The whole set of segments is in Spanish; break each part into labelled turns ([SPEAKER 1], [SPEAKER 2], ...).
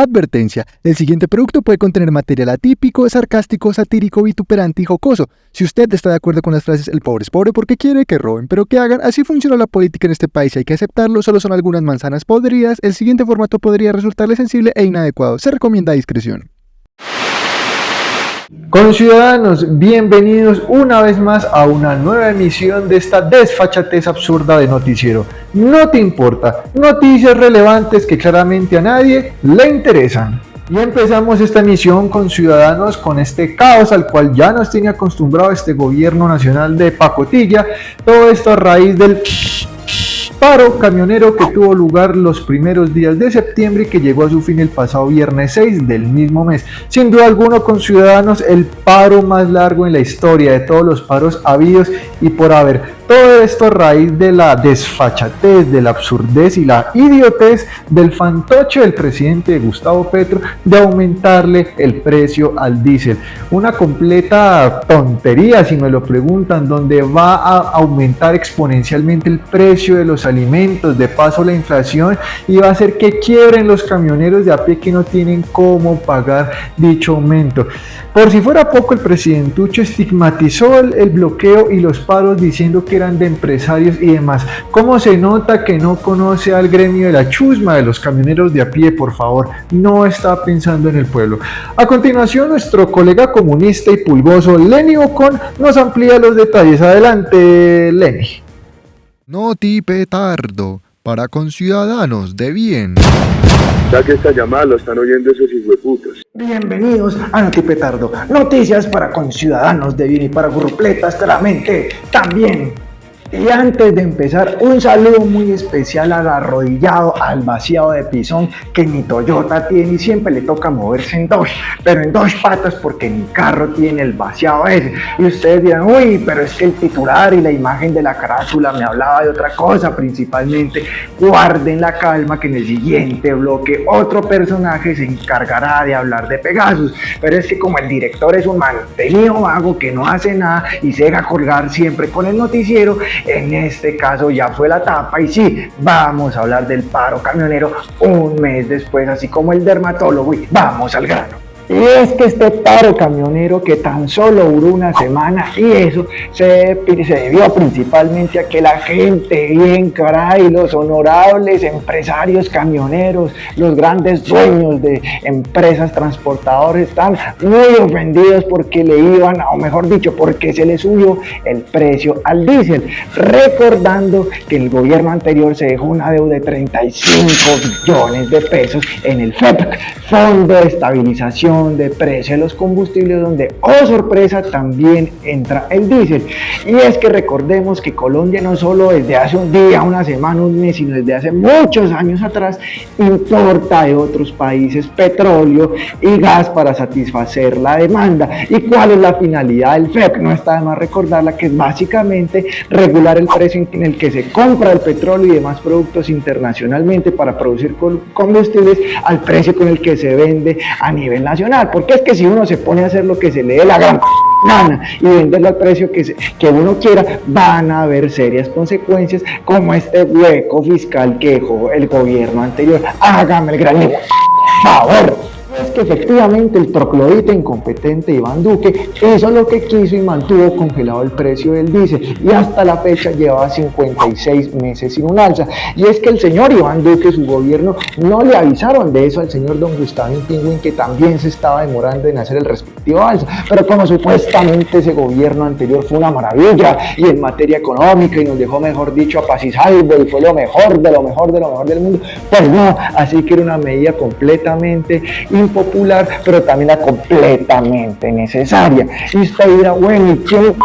[SPEAKER 1] Advertencia: el siguiente producto puede contener material atípico, sarcástico, satírico, vituperante y jocoso. Si usted está de acuerdo con las frases "el pobre es pobre porque quiere que roben, pero que hagan", así funciona la política en este país y hay que aceptarlo, solo son algunas manzanas podridas, el siguiente formato podría resultarle sensible e inadecuado. Se recomienda discreción.
[SPEAKER 2] Conciudadanos, bienvenidos una vez más a una nueva emisión de esta desfachatez absurda de noticiero. No te importa, noticias relevantes que claramente a nadie le interesan. Y empezamos esta emisión, conciudadanos, con este caos al cual ya nos tiene acostumbrado este gobierno nacional de pacotilla. Todo esto a raíz del paro camionero que tuvo lugar los primeros días de septiembre y que llegó a su fin el pasado viernes 6 del mismo mes. Sin duda alguna, conciudadanos, el paro más largo en la historia de todos los paros habidos y por haber. Todo esto a raíz de la desfachatez, de la absurdez y la idiotez del fantoche del presidente Gustavo Petro de aumentarle el precio al diésel. Una completa tontería, si me lo preguntan, donde va a aumentar exponencialmente el precio de los alimentos, de paso la inflación, y va a hacer que quiebren los camioneros de a pie que no tienen cómo pagar dicho aumento. Por si fuera poco, el presidentucho estigmatizó el bloqueo y los paros diciendo que eran de empresarios y demás. ¿Cómo se nota que no conoce al gremio de la chusma de los camioneros de a pie? Por favor, no está pensando en el pueblo. A continuación, nuestro colega comunista y pulgoso Lenny Ocon nos amplía los detalles. Adelante, Lenny.
[SPEAKER 1] Noti petardo para conciudadanos de bien.
[SPEAKER 3] Ya que esta llamada lo están oyendo esos hijueputas.
[SPEAKER 4] Bienvenidos a Noti Petardo, noticias para conciudadanos de bien y para gurrupletas claramente también. Y antes de empezar, un saludo muy especial al arrodillado, al vaciado de pisón que mi Toyota tiene y siempre le toca moverse en dos, pero en dos patas porque mi carro tiene el vaciado ese. Y ustedes dirán, uy, pero es que el titular y la imagen de la carátula me hablaba de otra cosa. Principalmente, guarden la calma que en el siguiente bloque otro personaje se encargará de hablar de Pegasus. Pero es que como el director es un mantenido vago que no hace nada y se deja colgar siempre con el noticiero, en este caso ya fue la tapa y sí, vamos a hablar del paro camionero un mes después, así como el dermatólogo, y vamos al grano. Y es que este paro camionero que tan solo duró una semana y eso se debió principalmente a que la gente bien caray, los honorables empresarios camioneros, los grandes dueños de empresas transportadoras están muy ofendidos porque le iban, o mejor dicho, porque se les subió el precio al diésel, recordando que el gobierno anterior se dejó una deuda de 35 billones de pesos en el FEPC, Fondo de Estabilización de Precio de los Combustibles, donde, oh sorpresa, también entra el diésel. Y es que recordemos que Colombia no solo desde hace un día, una semana, un mes, sino desde hace muchos años atrás importa de otros países petróleo y gas para satisfacer la demanda. ¿Y cuál es la finalidad del FEPC? No está de más recordarla, que es básicamente regular el precio en el que se compra el petróleo y demás productos internacionalmente para producir combustibles al precio con el que se vende a nivel nacional. Porque es que si uno se pone a hacer lo que se le dé la gana y venderlo al precio que uno quiera, van a haber serias consecuencias como este hueco fiscal que dejó el gobierno anterior. Hágame el gran favor. Es que efectivamente el troglodita incompetente Iván Duque hizo lo que quiso y mantuvo congelado el precio del diésel, y hasta la fecha llevaba 56 meses sin un alza. Y es que el señor Iván Duque, su gobierno, no le avisaron de eso al señor don Gustavo Pingüín, que también se estaba demorando en hacer el respectivo alza. Pero como supuestamente ese gobierno anterior fue una maravilla y en materia económica y nos dejó, mejor dicho, a paz y salvo y fue lo mejor de lo mejor de lo mejor del mundo, pues no, así que era una medida completamente impopular, pero también la completamente necesaria. Y usted dirá, bueno, ¿y quién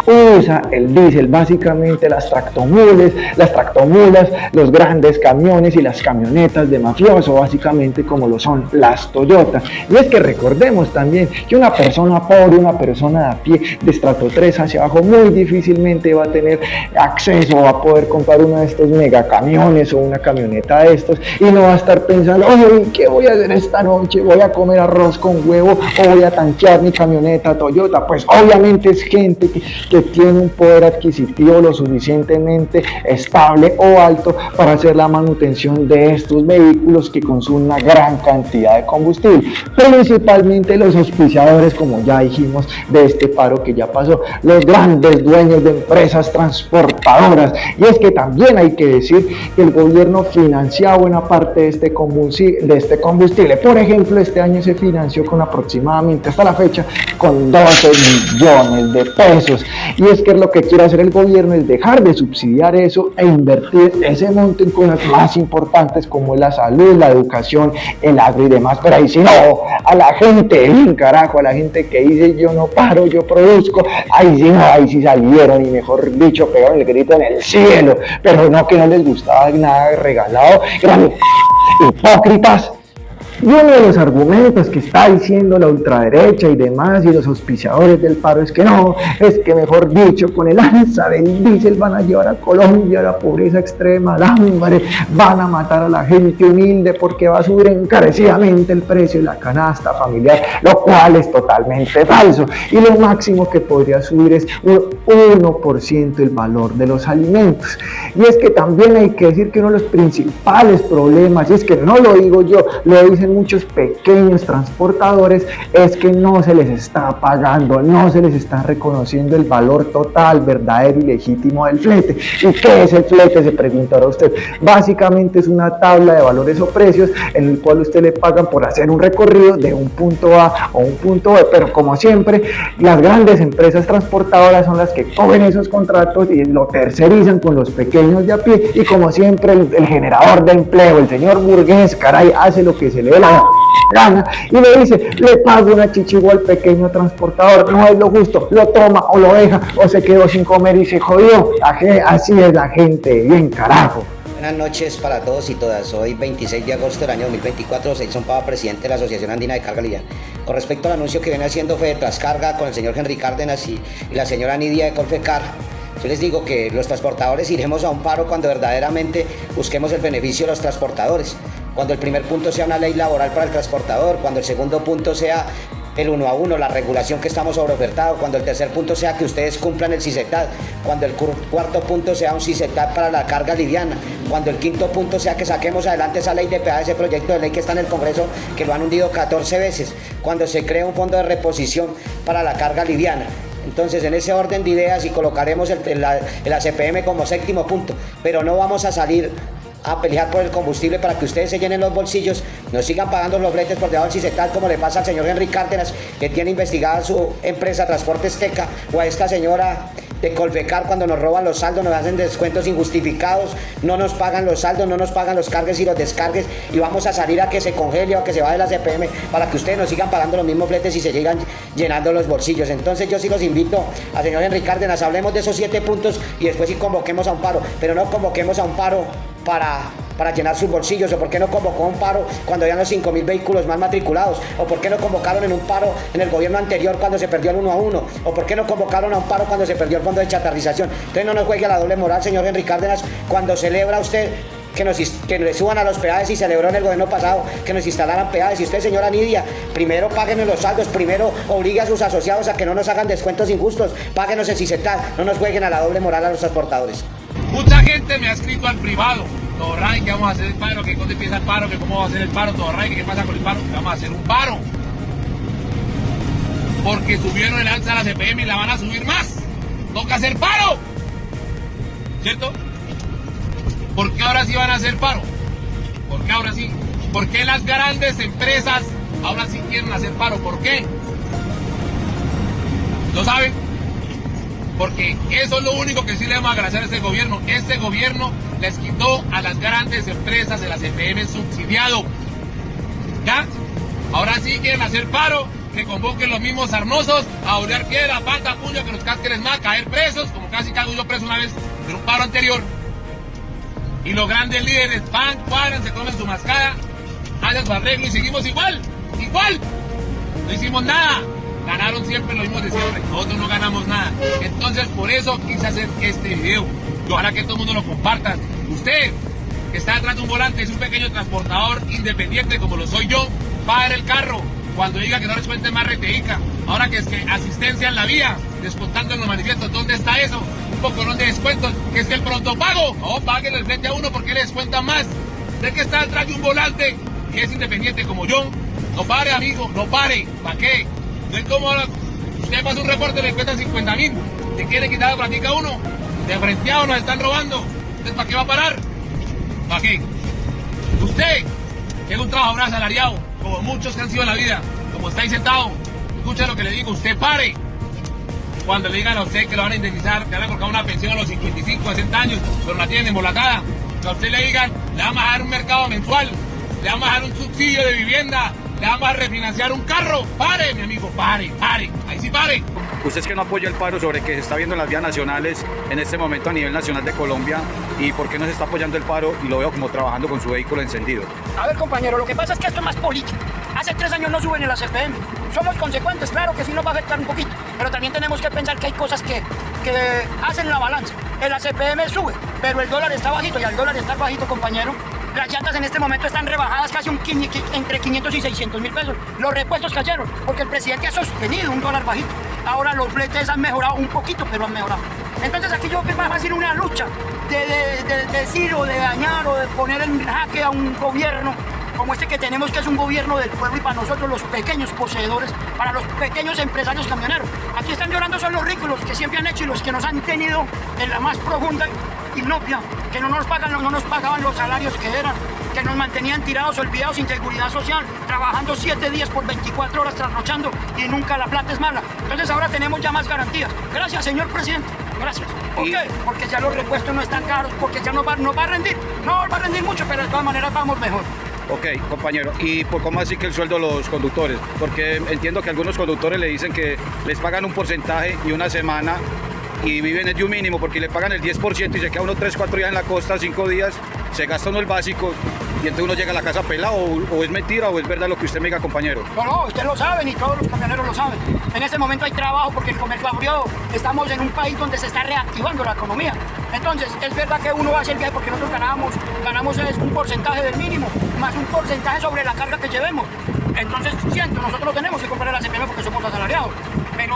[SPEAKER 4] usa el diésel? Básicamente las tractomulas, los grandes camiones y las camionetas de mafioso, básicamente como lo son las Toyota. Y es que recordemos también que una persona pobre, una persona de a pie de estrato 3 hacia abajo, muy difícilmente va a tener acceso, va a poder comprar uno de estos megacamiones o una camioneta de estos, y no va a estar pensando, oye, ¿qué voy a hacer esta noche? ¿Voy a comer arroz con huevo o voy a tanquear mi camioneta Toyota? Pues obviamente es gente que que tiene un poder adquisitivo lo suficientemente estable o alto para hacer la manutención de estos vehículos que consumen una gran cantidad de combustible, principalmente los auspiciadores, como ya dijimos, de este paro que ya pasó, los grandes dueños de empresas transportadoras. Y es que también hay que decir que el gobierno financia buena parte de este combustible. Por ejemplo, este año se financió con aproximadamente, hasta la fecha, con 12 millones de pesos. Y es que lo que quiere hacer el gobierno es dejar de subsidiar eso e invertir ese monto en cosas más importantes como la salud, la educación, el agro y demás. Pero ahí sí no, a la gente, bien carajo, a la gente que dice yo no paro, yo produzco, ahí sí no, ahí sí salieron y mejor dicho pegaron el grito en el cielo, pero no, que no les gustaba nada regalado, eran hipócritas. Y uno de los argumentos que está diciendo la ultraderecha y demás y los auspiciadores del paro es que no, es que mejor dicho, con el alza del diésel van a llevar a Colombia a la pobreza extrema, al hambre, van a matar a la gente humilde porque va a subir encarecidamente el precio de la canasta familiar, lo cual es totalmente falso. Y lo máximo que podría subir es un 1% el valor de los alimentos. Y es que también hay que decir que uno de los principales problemas, y es que no lo digo yo, lo dicen muchos pequeños transportadores, es que no se les está pagando, no se les está reconociendo el valor total, verdadero y legítimo del flete. ¿Y qué es el flete? Se preguntará usted. Básicamente es una tabla de valores o precios en el cual usted le pagan por hacer un recorrido de un punto A a un punto B, pero como siempre, las grandes empresas transportadoras son las que cogen esos contratos y lo tercerizan con los pequeños de a pie, y como siempre el generador de empleo, el señor burgués, caray, hace lo que se le dé la gana y le dice, le pago una chichigua al pequeño transportador, no es lo justo, lo toma o lo deja o se quedó sin comer y se jodió. Así es la gente, bien carajo.
[SPEAKER 5] Buenas noches para todos y todas. Hoy 26 de agosto del año 2024, Selson Pava, presidente de la Asociación Andina de Carga Liviana. Con respecto al anuncio que viene haciendo Fede Trascarga con el señor Henry Cárdenas y la señora Nidia de Colfecar, yo les digo que los transportadores iremos a un paro cuando verdaderamente busquemos el beneficio de los transportadores. Cuando el primer punto sea una ley laboral para el transportador, cuando el segundo punto sea el 1 a 1, la regulación que estamos sobreofertados, cuando el tercer punto sea que ustedes cumplan el CISETAD, cuando el cuarto punto sea un CISETAD para la carga liviana, cuando el quinto punto sea que saquemos adelante esa ley de peaje, ese proyecto de ley que está en el Congreso, que lo han hundido 14 veces, cuando se crea un fondo de reposición para la carga liviana. Entonces, en ese orden de ideas, y colocaremos el ACPM como séptimo punto, pero no vamos a salir a pelear por el combustible para que ustedes se llenen los bolsillos, nos sigan pagando los fletes por debajo del CISETAD, como le pasa al señor Henry Cárdenas, que tiene investigada su empresa Transportes Teca, o a esta señora de Colfecar, cuando nos roban los saldos, nos hacen descuentos injustificados, no nos pagan los saldos, no nos pagan los cargues y los descargues, y vamos a salir a que se congele o a que se baje la CPM para que ustedes nos sigan pagando los mismos fletes y se llegan llenando los bolsillos. Entonces yo sí los invito al señor Henry Cárdenas, hablemos de esos 7 puntos y después sí convoquemos a un paro, pero no convoquemos a un paro para llenar sus bolsillos, o por qué no convocó un paro cuando habían los 5.000 vehículos más matriculados, o por qué no convocaron en un paro en el gobierno anterior cuando se perdió el 1 a 1, o por qué no convocaron a un paro cuando se perdió el fondo de chatarrización. Entonces no nos juegue a la doble moral, señor Henry Cárdenas, cuando celebra usted que le suban a los peajes, y celebró en el gobierno pasado que nos instalaran peajes. Y usted, señora Nidia, primero páguenos los saldos, primero obligue a sus asociados a que no nos hagan descuentos injustos, páguenos el CISETAD, no nos jueguen a la doble moral a los transportadores.
[SPEAKER 6] Mucha gente me ha escrito al privado, todo Ray, que vamos a hacer el paro, que cuándo empieza el paro, que cómo va a ser el paro, todo Ray, que qué pasa con el paro, que vamos a hacer un paro. Porque subieron el alza a la CPM y la van a subir más. Toca hacer paro. ¿Cierto? ¿Por qué ahora sí van a hacer paro? ¿Por qué ahora sí? ¿Por qué las grandes empresas ahora sí quieren hacer paro? ¿Por qué? ¿Lo saben? Porque eso es lo único que sí le vamos a agradecer a este gobierno. Este gobierno les quitó a las grandes empresas de la CPM subsidiado. ¿Ya? Ahora sí quieren hacer paro, que convoquen los mismos sarnosos a orear piedra, pata, puño, que nos casquen más, caer presos, como casi caigo yo preso una vez en un paro anterior. Y los grandes líderes van, cuadran, se comen su mascada, hacen su arreglo y seguimos igual. No hicimos nada. Ganaron siempre los mismos de siempre, nosotros no ganamos nada. Entonces por eso quise hacer este video, y ojalá que todo el mundo lo comparta. Usted que está detrás de un volante, es un pequeño transportador independiente como lo soy yo, pague el carro, Cuando diga que no les cuenten más reteica, ahora que es que asistencia en la vía, descontando en los manifiestos, ¿dónde está eso? Un poco de descuentos, que es que el pronto pago, no, paguen el frente a uno porque les descuentan más. De que está detrás de un volante que es independiente como yo, no pare amigo, no pare, ¿para qué? No es como ahora, usted pasa un reporte y le cuentan 50.000, te quiere quitar la platica uno, de frenteado nos están robando, entonces ¿para qué va a parar? ¿Para qué? Usted, que es un trabajador asalariado, como muchos que han sido en la vida, como está ahí sentado, escucha lo que le digo, usted pare. Cuando le digan a usted que lo van a indemnizar, que van a colocar una pensión a los 55, 60 años, pero la tienen embolatada, que a usted le digan, le vamos a dar un mercado mensual, le vamos a dar un subsidio de vivienda, le vamos a refinanciar un carro, pare, mi amigo, pare, ahí sí pare.
[SPEAKER 7] Usted es que no apoya el paro sobre que se está viendo en las vías nacionales en este momento a nivel nacional de Colombia, y por qué no se está apoyando el paro y lo veo como trabajando con su vehículo encendido.
[SPEAKER 8] A ver, compañero, lo que pasa es que esto es más político. Hace 3 años no suben en la CPM. Somos consecuentes, claro que sí nos va a afectar un poquito, pero también tenemos que pensar que hay cosas que hacen la balanza. En la CPM sube, pero el dólar está bajito, y al dólar estar bajito, compañero, las llantas en este momento están rebajadas casi entre 500 y 600 mil pesos. Los repuestos cayeron, porque el presidente ha sostenido un dólar bajito. Ahora los fletes han mejorado un poquito, pero han mejorado. Entonces aquí yo creo que va a ser una lucha de decir o de dañar o de poner en jaque a un gobierno como este que tenemos, que es un gobierno del pueblo, y para nosotros los pequeños poseedores, para los pequeños empresarios camioneros. Aquí están llorando son los ricos, los que siempre han hecho y los que nos han tenido en la más profunda inopia, que no nos pagaban los salarios que eran, que nos mantenían tirados, olvidados, sin seguridad social, trabajando 7 días por 24 horas, trasnochando, y nunca la plata es mala. Entonces ahora tenemos ya más garantías. Gracias, señor presidente. Gracias. ¿Por qué? Porque ya los repuestos no están caros, porque ya nos va a rendir. No va a rendir mucho, pero de todas maneras vamos mejor.
[SPEAKER 7] Ok, compañero, ¿y por cómo así que el sueldo de los conductores? Porque entiendo que algunos conductores le dicen que les pagan un porcentaje y una semana y viven de un mínimo, porque le pagan el 10% y se queda uno 3, 4 días en la costa, 5 días, se gasta uno el básico y entonces uno llega a la casa pelado, o es mentira o es verdad lo que usted me diga, compañero.
[SPEAKER 8] No, usted lo sabe y todos los camioneros lo saben. En este momento hay trabajo porque el comercio abrió. Estamos en un país donde se está reactivando la economía. Entonces, es verdad que uno va a hacer viaje porque nosotros ganamos es un porcentaje del mínimo, más un porcentaje sobre la carga que llevemos. Entonces, nosotros tenemos que comprar la CPM porque somos asalariados. Pero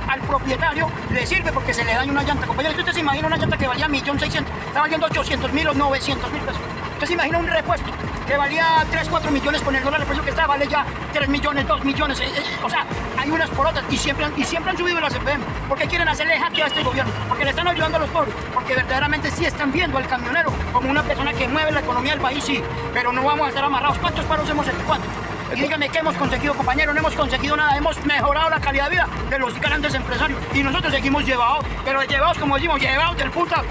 [SPEAKER 8] al propietario le sirve porque se le daña una llanta. Compañero, ¿usted se imagina una llanta que valía 1.600.000? Está valiendo 800.000 o 900.000 pesos. ¿Usted se imagina un repuesto que valía 3, 4 millones con el dólar de precio que está? Vale ya 3 millones, 2 millones. O sea, hay unas por otras y siempre han subido la CPM. ¿Por qué quieren hacerle jaque a este gobierno? Porque le están ayudando a los pobres. Porque verdaderamente sí están viendo al camionero como una persona que mueve la economía del país, sí. Pero no vamos a estar amarrados. ¿Cuántos paros hemos hecho? ¿Cuántos? Y dígame, ¿qué hemos conseguido, compañero? No hemos conseguido nada. Hemos mejorado la calidad de vida de los grandes empresarios. Y nosotros seguimos llevados, pero llevados, como decimos, llevados del puta.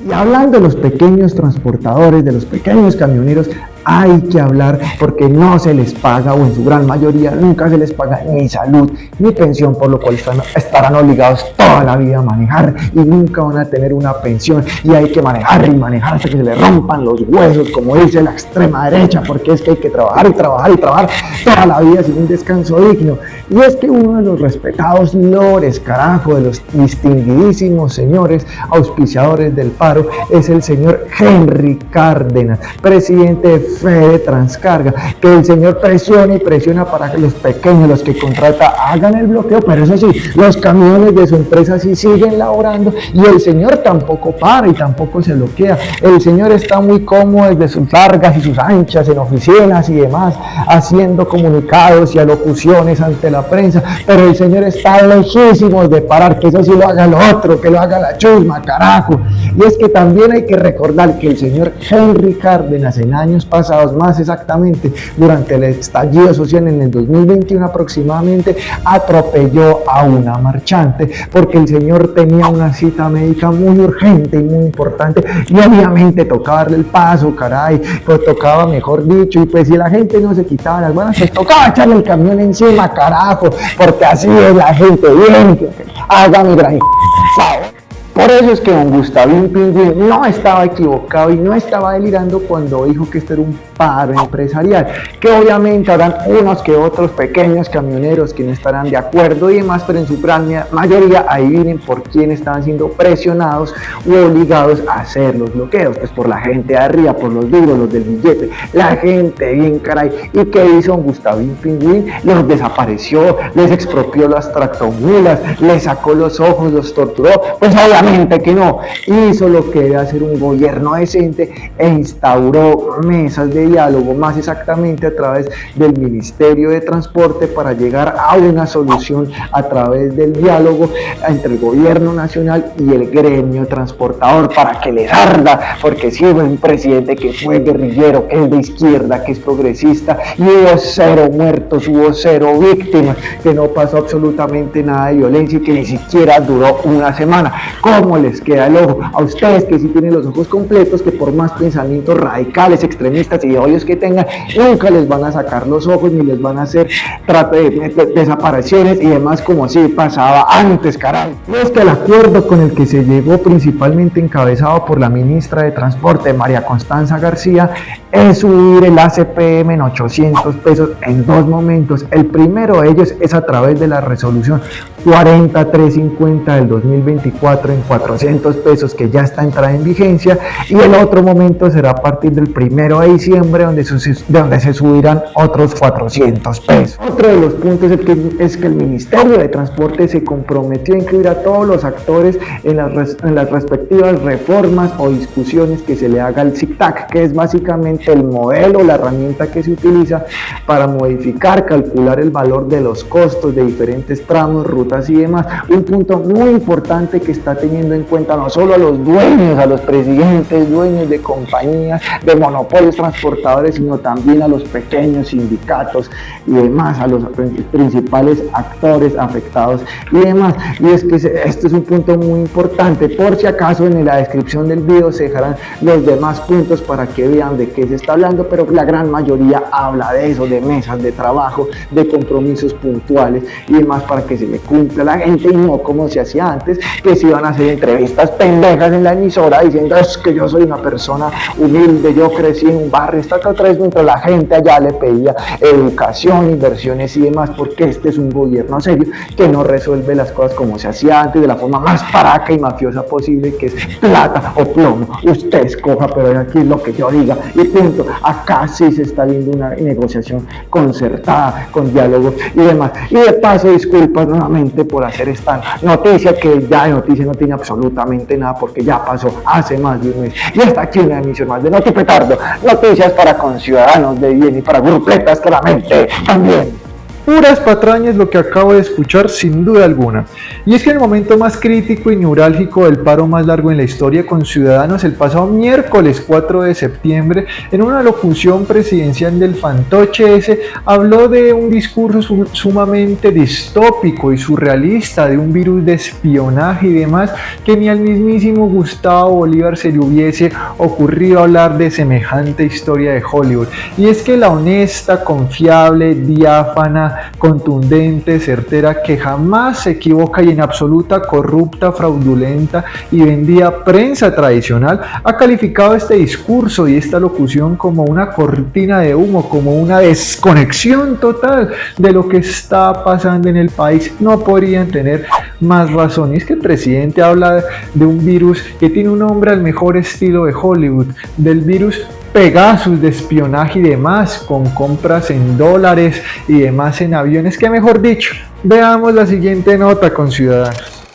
[SPEAKER 4] Y hablando de los pequeños transportadores, de los pequeños camioneros, hay que hablar porque no se les paga, o en su gran mayoría nunca se les paga ni salud ni pensión, por lo cual estarán obligados toda la vida a manejar y nunca van a tener una pensión, y hay que manejar y manejar hasta que se les rompan los huesos, como dice la extrema derecha, porque es que hay que trabajar y trabajar y trabajar toda la vida sin un descanso digno. Y es que uno de los respetados lores, carajo, de los distinguidísimos señores auspiciadores del paro es el señor Henry Cárdenas, presidente de Fede Transcarga, que el señor presiona y presiona para que los pequeños, los que contrata, hagan el bloqueo, pero eso sí, los camiones de su empresa sí siguen laborando y el señor tampoco para y tampoco se bloquea. El señor está muy cómodo desde sus largas y sus anchas en oficinas y demás, haciendo comunicados y alocuciones ante la prensa, pero el señor está lejísimo de parar, que eso sí lo haga lo otro, que lo haga la chusma, carajo. Y es que también hay que recordar que el señor Henry Cárdenas en años pasados, más exactamente durante el estallido social en el 2021 aproximadamente, atropelló a una marchante porque el señor tenía una cita médica muy urgente y muy importante, y obviamente tocaba darle el paso, caray, pues tocaba, mejor dicho, y pues si la gente no se quitaba las manos, pues tocaba echarle el camión encima, carajo, porque así es la gente, bien, haga mi gran favor. Por eso es que don Gustavín Pingüín no estaba equivocado y no estaba delirando cuando dijo que este era un paro empresarial, que obviamente habrán unos que otros pequeños camioneros que no estarán de acuerdo y demás, pero en su gran mayoría ahí vienen por quién estaban siendo presionados u obligados a hacer los bloqueos, pues por la gente de arriba, por los duros, los del billete, la gente bien caray. ¿Y qué hizo Gustavín Pingüín? Los desapareció, les expropió las tractomulas, les sacó los ojos, los torturó. Pues obviamente que no, hizo lo que debe hacer un gobierno decente e instauró mesas de diálogo, más exactamente a través del Ministerio de Transporte, para llegar a una solución a través del diálogo entre el gobierno nacional y el gremio transportador, para que les arda, porque si hubo un presidente que fue guerrillero, que es de izquierda, que es progresista, y hubo 0 muertos, hubo 0 víctimas, que no pasó absolutamente nada de violencia y que ni siquiera duró una semana. ¿Cómo les queda el ojo? A ustedes que sí tienen los ojos completos, que por más pensamientos radicales, extremistas y odios que tengan, nunca les van a sacar los ojos ni les van a hacer desapariciones y demás, como así pasaba antes, caray. Y es que el acuerdo con el que se llegó, principalmente encabezado por la ministra de Transporte, María Constanza García, es subir el ACPM en 800 pesos en 2 momentos. El primero de ellos es a través de la resolución 40350 del 2024 en 400 pesos, que ya está entrada en vigencia, y el otro momento será a partir del 1 de diciembre, donde se subirán otros 400 pesos. Otro de los puntos es que el Ministerio de Transporte se comprometió a incluir a todos los actores en las respectivas reformas o discusiones que se le haga al SICTAC, que es básicamente el modelo, la herramienta que se utiliza para modificar, calcular el valor de los costos de diferentes tramos, rutas y demás. Un punto muy importante que está teniendo en cuenta no solo a los dueños, a los presidentes, dueños de compañías, de monopolios transportadores, sino también a los pequeños sindicatos y demás, a los principales actores afectados y demás. Y es que este es un punto muy importante. Por si acaso, en la descripción del video se dejarán los demás puntos para que vean de qué se está hablando, pero la gran mayoría habla de eso, de mesas de trabajo, de compromisos puntuales y demás, para que se le cumpla a la gente, y no como se hacía antes, que se iban a hacer entrevistas pendejas en la emisora diciendo es que yo soy una persona humilde, yo crecí en un barrio, está otra vez, mientras la gente allá le pedía educación, inversiones y demás, porque este es un gobierno serio que no resuelve las cosas como se hacía antes, de la forma más paraca y mafiosa posible, que es plata o plomo. Usted escoja, pero aquí es lo que yo diga y punto. Acá sí se está viendo una negociación concertada, con diálogo y demás. Y de paso, disculpas nuevamente por hacer esta noticia, que ya de noticia no tiene absolutamente nada, porque ya pasó hace más de un mes. Y hasta aquí una emisión más de Noti Petardo, noticias para conciudadanos de bien y para grupletas claramente también.
[SPEAKER 2] Puras patrañas lo que acabo de escuchar, sin duda alguna. Y es que en el momento más crítico y neurálgico del paro más largo en la historia con Ciudadanos, el pasado miércoles 4 de septiembre, en una locución presidencial del fantoche ese, habló de un discurso sumamente distópico y surrealista, de un virus de espionaje y demás, que ni al mismísimo Gustavo Bolívar se le hubiese ocurrido hablar de semejante historia de Hollywood. Y es que la honesta, confiable, diáfana, contundente, certera, que jamás se equivoca y en absoluta corrupta, fraudulenta y vendida prensa tradicional, ha calificado este discurso y esta locución como una cortina de humo, como una desconexión total de lo que está pasando en el país. No podrían tener más razón. Y es que el presidente habla de un virus que tiene un nombre al mejor estilo de Hollywood, del virus Pegasus, de espionaje y demás, con compras en dólares y demás en aviones, que mejor dicho. Veamos la siguiente nota, conciudadanos.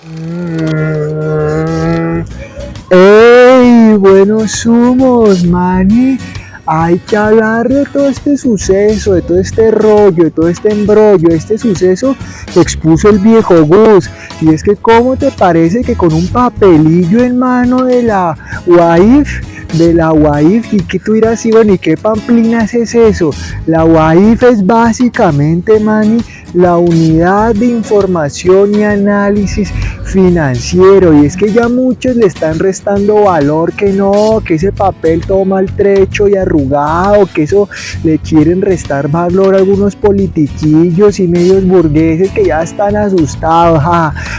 [SPEAKER 9] ¡Ey! Buenos humos, mani. Hay que hablar de todo este suceso, de todo este rollo, de todo este embrollo, este suceso que expuso el viejo Gus. Y es que, ¿cómo te parece que con un papelillo en mano de la UAIF, y que tú dirás, y bueno, ¿y qué pamplinas es eso? La UAIF es básicamente, mani, la Unidad de Información y Análisis Financiero, y es que ya muchos le están restando valor, que no, que ese papel todo maltrecho y arrugado, que eso le quieren restar valor a algunos politiquillos y medios burgueses que ya están asustados,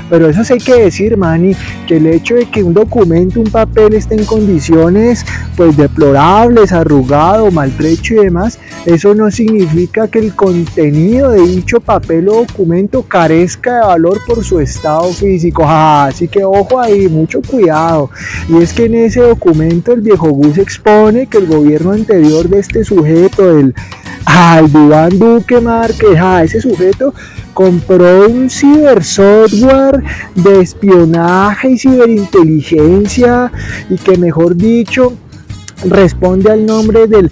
[SPEAKER 9] pero eso sí hay que decir, mani, que el hecho de que un documento, un papel esté en condiciones pues deplorables, arrugado, maltrecho y demás, eso no significa que el contenido de dicho papel o documento carezca de valor por su estado físico. Así que ojo ahí, mucho cuidado. Y es que en ese documento el viejo Gus expone que el gobierno anterior de este sujeto, el Iván Duque Márquez, ese sujeto compró un cibersoftware de espionaje y ciberinteligencia y que, mejor dicho, responde al nombre de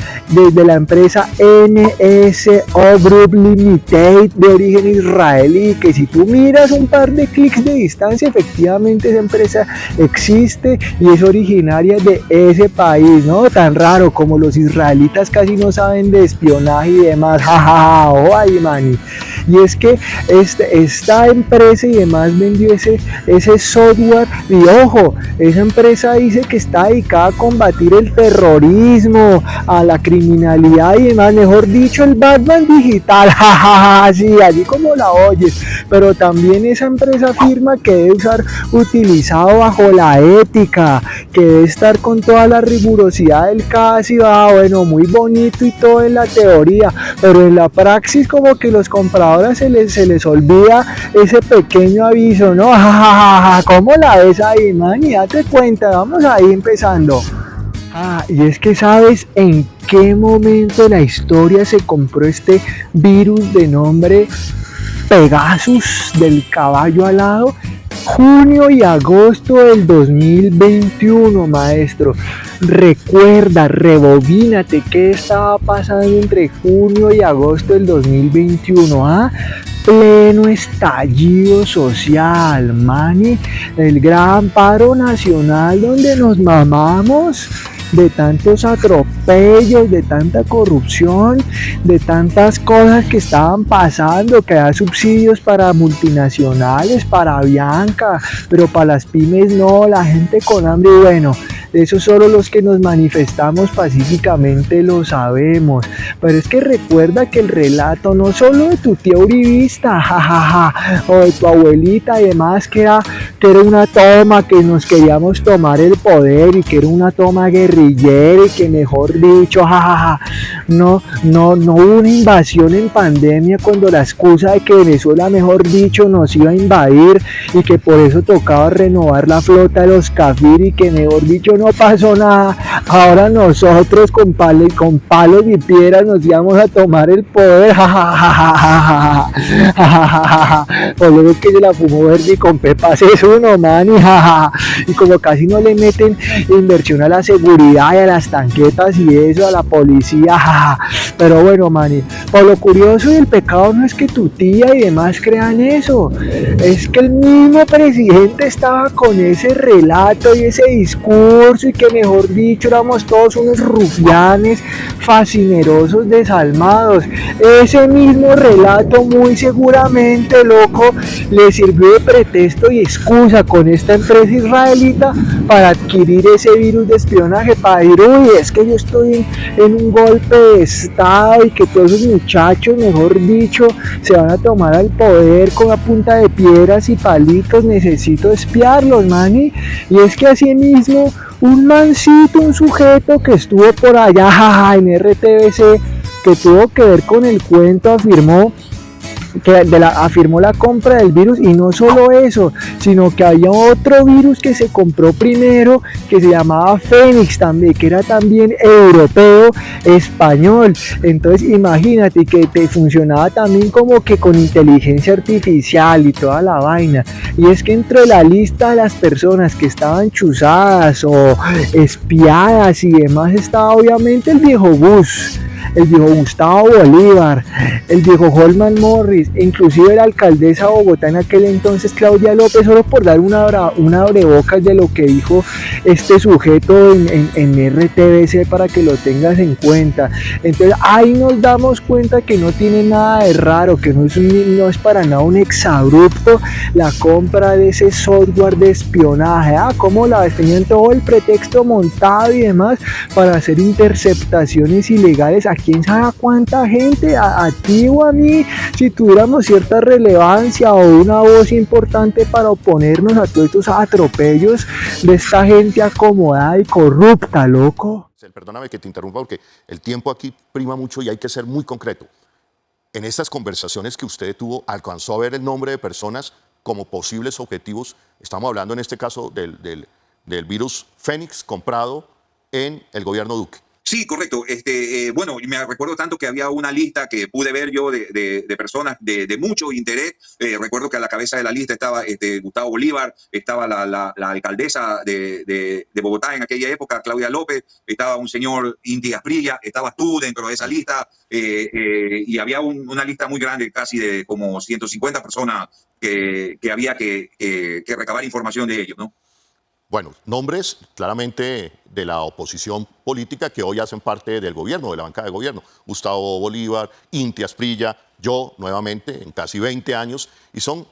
[SPEAKER 9] la empresa NSO Group Limited de origen israelí, que si tú miras un par de clics de distancia, efectivamente esa empresa existe y es originaria de ese país, ¿no? Tan raro como los israelitas casi no saben de espionaje y demás, jajaja, ay, mani. Y es que esta empresa y demás vendió ese software y ojo, esa empresa dice que está dedicada a combatir el terrorismo, a la criminalidad y demás, mejor dicho, el Batman digital, jajaja, sí, así como la oyes, pero también esa empresa afirma que debe ser utilizado bajo la ética, que debe estar con toda la rigurosidad del caso y bueno, muy bonito y todo en la teoría, pero en la praxis como que los compradores se les olvida ese pequeño aviso, ¿no? ¿Cómo la ves ahí, man? Y date cuenta, vamos ahí empezando. Y es que ¿sabes en qué momento de la historia se compró este virus de nombre Pegasus del caballo alado? Junio y agosto del 2021, maestro. Recuerda, rebobínate qué estaba pasando entre junio y agosto del 2021, pleno estallido social, mani, el gran paro nacional donde nos mamamos de tantos atropellos, de tanta corrupción, de tantas cosas que estaban pasando, que da subsidios para multinacionales, para Bianca, pero para las pymes no, la gente con hambre, y bueno, eso solo los que nos manifestamos pacíficamente lo sabemos, pero es que recuerda que el relato no solo de tu tía uribista, o de tu abuelita y demás, que era una toma, que nos queríamos tomar el poder y que era una toma guerrillera y que, mejor dicho, no hubo una invasión en pandemia cuando la excusa de que Venezuela, mejor dicho, nos iba a invadir y que por eso tocaba renovar la flota de los Cafir y que, mejor dicho, no pasó nada. Ahora nosotros con palos y piedras nos íbamos a tomar el poder, o luego que se la fumó verde y con pepas es uno, man, y como casi no le meten inversión a la seguridad y a las tanquetas y eso, a la policía, pero bueno, mani, por lo curioso y el pecado no es que tu tía y demás crean eso, es que el mismo presidente estaba con ese relato y ese discurso y que, mejor dicho, éramos todos unos rufianes fascinerosos desalmados. Ese mismo relato muy seguramente, loco, le sirvió de pretexto y excusa con esta empresa israelita para adquirir ese virus de espionaje, para decir, uy, es que yo estoy en un golpe de estado y que todos esos muchachos, mejor dicho, se van a tomar al poder con la punta de piedras y palitos, necesito espiarlos, mani. Y es que así mismo un mancito, un sujeto que estuvo por allá en RTBC, que tuvo que ver con el cuento, afirmó la compra del virus, y no solo eso, sino que había otro virus que se compró primero que se llamaba Fénix también, que era también europeo, español. Entonces imagínate que te funcionaba también como que con inteligencia artificial y toda la vaina. Y es que entre la lista de las personas que estaban chuzadas o espiadas y demás estaba obviamente el viejo Gus, el viejo Gustavo Bolívar, el viejo Holman Morris, e inclusive la alcaldesa de Bogotá en aquel entonces, Claudia López, solo por dar una abrebocas de lo que dijo este sujeto en RTBC para que lo tengas en cuenta. Entonces ahí nos damos cuenta que no tiene nada de raro, que no es para nada un exabrupto la compra de ese software de espionaje. ¿Cómo la ves? Tenían todo el pretexto montado y demás para hacer interceptaciones ilegales a quién sabe a cuánta gente, a ti o a mí, si tú tuviéramos cierta relevancia o una voz importante para oponernos a todos estos atropellos de esta gente acomodada y corrupta, loco.
[SPEAKER 10] Perdóname que te interrumpa porque el tiempo aquí prima mucho y hay que ser muy concreto. En estas conversaciones que usted tuvo, ¿alcanzó a ver el nombre de personas como posibles objetivos? Estamos hablando en este caso del virus Fénix comprado en el gobierno Duque.
[SPEAKER 11] Sí, correcto. Bueno, me recuerdo tanto que había una lista que pude ver yo de personas de mucho interés. Recuerdo que a la cabeza de la lista estaba Gustavo Bolívar, estaba la alcaldesa de Bogotá en aquella época, Claudia López, estaba un señor Inti Asprilla, estabas tú dentro de esa lista, y había una lista muy grande, casi de como 150 personas que había que recabar información de ellos, ¿no?
[SPEAKER 10] Bueno, nombres claramente de la oposición política que hoy hacen parte del gobierno, de la bancada de gobierno. Gustavo Bolívar, Inti Asprilla, yo nuevamente en casi 20 años. Y son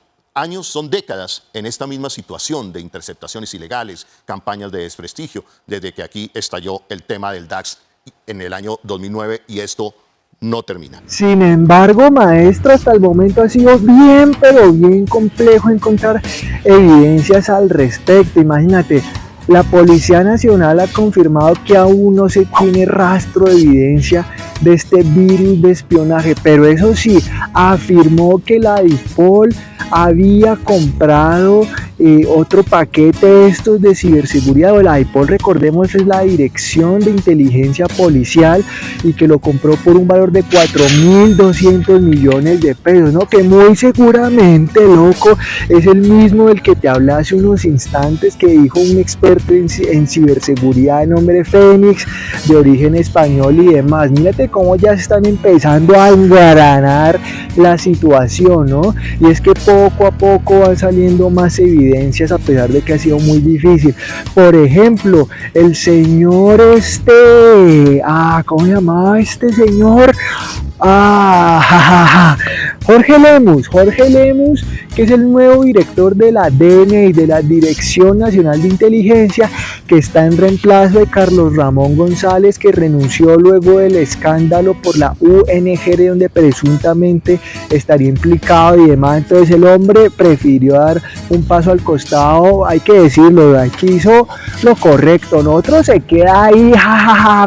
[SPEAKER 10] décadas en esta misma situación de interceptaciones ilegales, campañas de desprestigio, desde que aquí estalló el tema del DAX en el año 2009 y esto no termina.
[SPEAKER 9] Sin embargo, maestro, hasta el momento ha sido bien, pero bien complejo encontrar evidencias al respecto. Imagínate, la Policía Nacional ha confirmado que aún no se tiene rastro de evidencia de este virus de espionaje, pero eso sí, afirmó que la DIPOL había comprado otro paquete de estos de ciberseguridad. La DIPOL, recordemos, es la Dirección de Inteligencia Policial, y que lo compró por un valor de 4.200 millones de pesos, ¿no? Que muy seguramente, loco, es el mismo del que te hablé hace unos instantes, que dijo un experto en ciberseguridad de nombre Fénix, de origen español y demás. Mírate cómo ya se están empezando a engranar la situación, ¿no? Y es que poco a poco van saliendo más evidencias, a pesar de que ha sido muy difícil. Por ejemplo, el señor ¿cómo se llamaba este señor? Jorge Lemus, que es el nuevo director de la DNI, de la Dirección Nacional de Inteligencia, que está en reemplazo de Carlos Ramón González, que renunció luego del escándalo por la UNG, donde presuntamente estaría implicado y demás. Entonces el hombre prefirió dar un paso al costado, hay que decirlo, aquí hizo lo correcto, nosotros se queda ahí,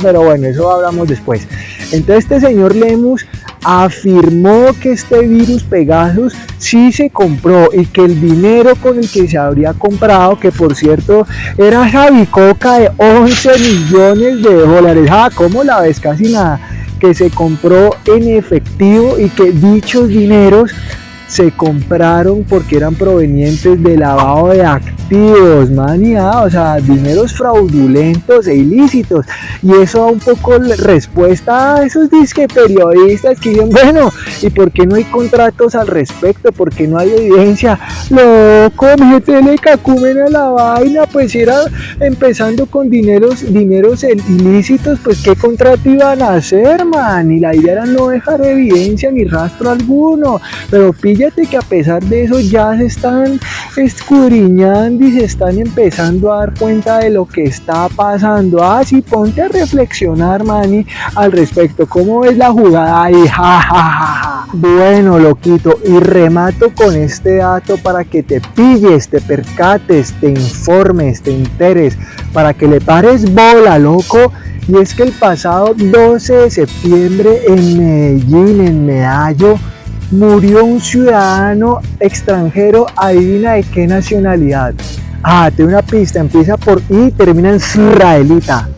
[SPEAKER 9] pero bueno, eso hablamos después. Entonces este señor Lemus afirmó que este virus Pegasus sí se compró, y que el dinero con el que se habría comprado, que por cierto era esa bicoca de 11 millones de dólares, ¿cómo la ves? Casi nada, que se compró en efectivo, y que dichos dineros se compraron porque eran provenientes de lavado de activos, o sea, dineros fraudulentos e ilícitos. Y eso da un poco respuesta a esos disque periodistas que dicen, bueno, ¿y por qué no hay contratos al respecto? ¿Por qué no hay evidencia? Loco, métele cacumen a la vaina, pues era empezando con dineros ilícitos, pues ¿qué contrato iban a hacer, man? Y la idea era no dejar evidencia ni rastro alguno, pero fíjate que a pesar de eso ya se están escudriñando y se están empezando a dar cuenta de lo que está pasando. Sí, ponte a reflexionar, mani, al respecto. ¿Cómo ves la jugada ahí? Bueno, loquito, y remato con este dato para que te pilles, te percates, te informes, te enteres, para que le pares bola, loco. Y es que el pasado 12 de septiembre en Medellín, en Medallo, murió un ciudadano extranjero. Adivina de qué nacionalidad. Te doy una pista, empieza por I y termina en israelita.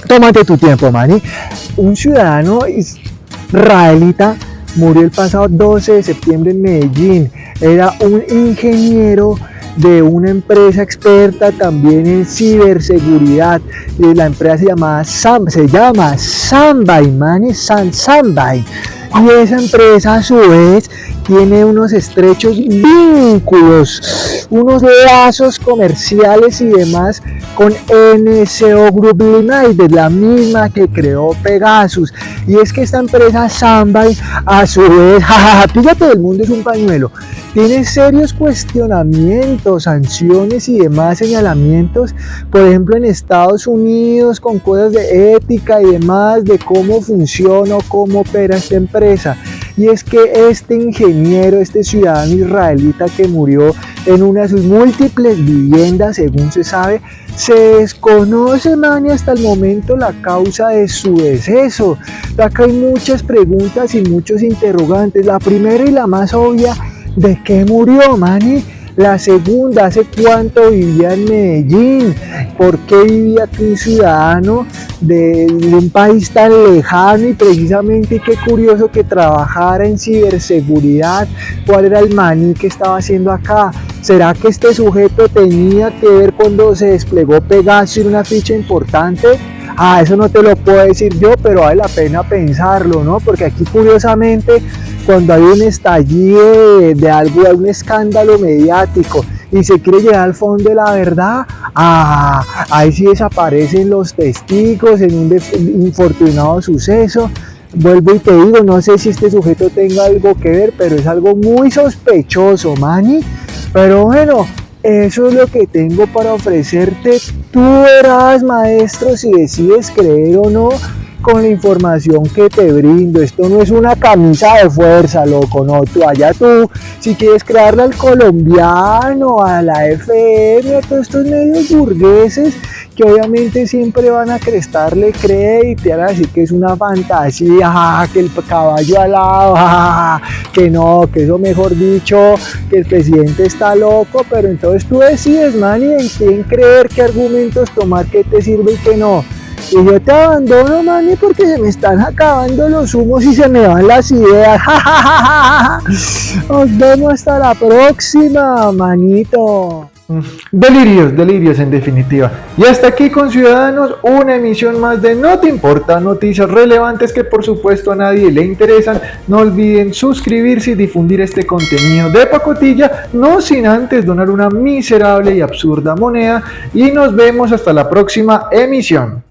[SPEAKER 9] Tómate tu tiempo, mani. Un ciudadano israelita murió el pasado 12 de septiembre en Medellín. Era un ingeniero de una empresa experta también en ciberseguridad. La empresa se llama Sambay, mani, Sambay. Y esa empresa a su vez tiene unos estrechos vínculos, unos lazos comerciales y demás con NSO Group Limited, la misma que creó Pegasus. Y es que esta empresa Sambay, a su vez, píllate, del mundo es un pañuelo, tiene serios cuestionamientos, sanciones y demás señalamientos, por ejemplo en Estados Unidos, con cosas de ética y demás, de cómo funciona o cómo opera esta empresa. y es que este ingeniero, este ciudadano israelita que murió en una de sus múltiples viviendas, según se sabe, se desconoce, mani, hasta el momento la causa de su deceso. Acá hay muchas preguntas y muchos interrogantes. La primera y la más obvia, ¿de qué murió, mani? La segunda, ¿hace cuánto vivía en Medellín? ¿Por qué vivía aquí un ciudadano de un país tan lejano? Y precisamente qué curioso que trabajara en ciberseguridad. ¿Cuál era el maní que estaba haciendo acá? ¿Será que este sujeto tenía que ver cuando se desplegó Pegasus en una ficha importante? Eso no te lo puedo decir yo, pero vale la pena pensarlo, ¿no? Porque aquí curiosamente, cuando hay un estallido de algo, un escándalo mediático y se quiere llegar al fondo de la verdad, ahí sí desaparecen los testigos en un infortunado suceso. Vuelvo y te digo, no sé si este sujeto tenga algo que ver, pero es algo muy sospechoso, mani. Pero bueno, eso es lo que tengo para ofrecerte. Tú verás, maestro, si decides creer o no con la información que te brindo. Esto no es una camisa de fuerza, loco, no, tú, si quieres crearle al colombiano, a la FM, a todos estos medios burgueses, que obviamente siempre van a prestarle crédito y van a decir que es una fantasía, que el caballo alado, que no, que eso mejor dicho, que el presidente está loco, pero entonces tú decides, man, y en quién creer, qué argumentos tomar, qué te sirve y qué no. Y yo te abandono, mani, porque se me están acabando los humos y se me van las ideas. Nos vemos hasta la próxima, manito.
[SPEAKER 2] Delirios en definitiva. Y hasta aquí, Conciudadanos, una emisión más de No Te Importa, noticias relevantes que por supuesto a nadie le interesan. No olviden suscribirse y difundir este contenido de pacotilla, no sin antes donar una miserable y absurda moneda. Y nos vemos hasta la próxima emisión.